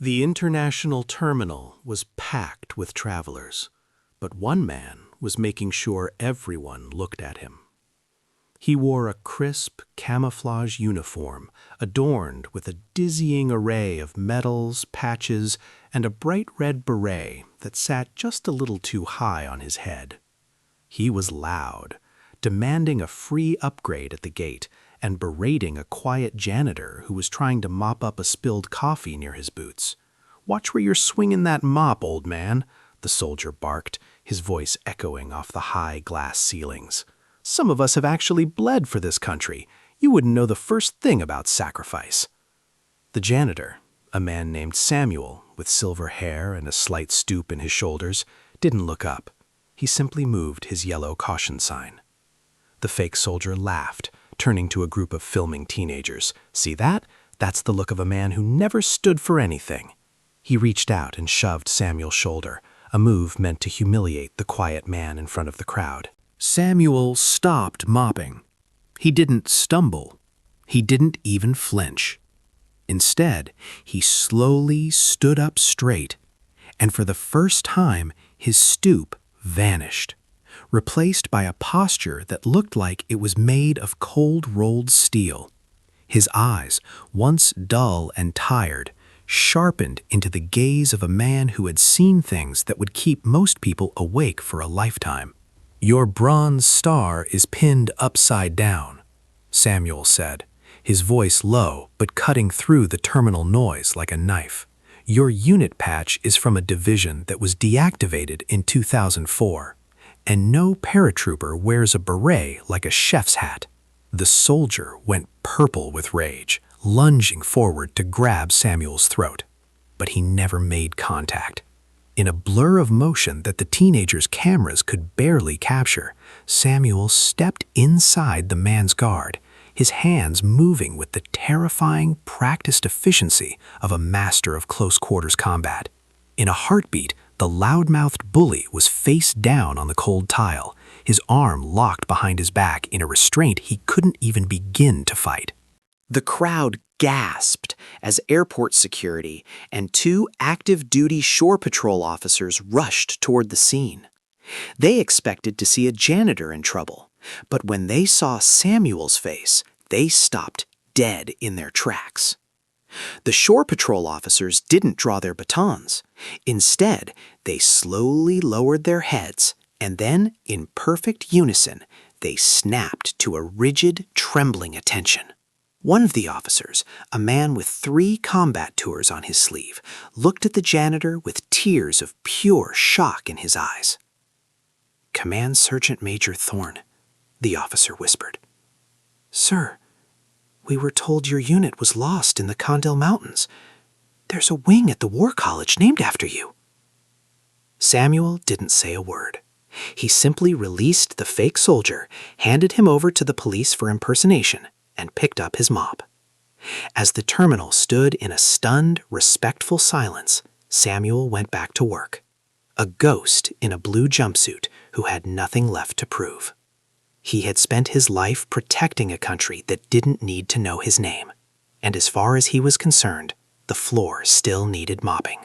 The international terminal was packed with travelers, but one man was making sure everyone looked at him. He wore a crisp camouflage uniform adorned with a dizzying array of medals, patches, and a bright red beret that sat just a little too high on his head. He was loud, demanding a free upgrade at the gate and berating a quiet janitor who was trying to mop up a spilled coffee near his boots. "Watch where you're swinging that mop, old man," the soldier barked, his voice echoing off the high glass ceilings. "Some of us have actually bled for this country. You wouldn't know the first thing about sacrifice." The janitor, a man named Samuel, with silver hair and a slight stoop in his shoulders, didn't look up. He simply moved his yellow caution sign. The fake soldier laughed, turning to a group of filming teenagers. "See that? That's the look of a man who never stood for anything." He reached out and shoved Samuel's shoulder, a move meant to humiliate the quiet man in front of the crowd. Samuel stopped mopping. He didn't stumble. He didn't even flinch. Instead, he slowly stood up straight, and for the first time, his stoop vanished, replaced by a posture that looked like it was made of cold-rolled steel. His eyes, once dull and tired, sharpened into the gaze of a man who had seen things that would keep most people awake for a lifetime. "Your bronze star is pinned upside down," Samuel said, his voice low but cutting through the terminal noise like a knife. "Your unit patch is from a division that was deactivated in 2004, and no paratrooper wears a beret like a chef's hat." The soldier went purple with rage, lunging forward to grab Samuel's throat. But he never made contact. In a blur of motion that the teenagers' cameras could barely capture, Samuel stepped inside the man's guard, his hands moving with the terrifying, practiced efficiency of a master of close-quarters combat. In a heartbeat, the loud-mouthed bully was face down on the cold tile, his arm locked behind his back in a restraint he couldn't even begin to fight. The crowd gasped as airport security and two active-duty shore patrol officers rushed toward the scene. They expected to see a janitor in trouble, but when they saw Samuel's face, they stopped dead in their tracks. The shore patrol officers didn't draw their batons. Instead, they slowly lowered their heads, and then, in perfect unison, they snapped to a rigid, trembling attention. One of the officers, a man with 3 combat tours on his sleeve, looked at the janitor with tears of pure shock in his eyes. "Command Sergeant Major Thorne," the officer whispered. "Sir, we were told your unit was lost in the Condell Mountains. There's a wing at the War College named after you." Samuel didn't say a word. He simply released the fake soldier, handed him over to the police for impersonation, and picked up his mop. As the terminal stood in a stunned, respectful silence, Samuel went back to work, a ghost in a blue jumpsuit who had nothing left to prove. He had spent his life protecting a country that didn't need to know his name, and as far as he was concerned, the floor still needed mopping.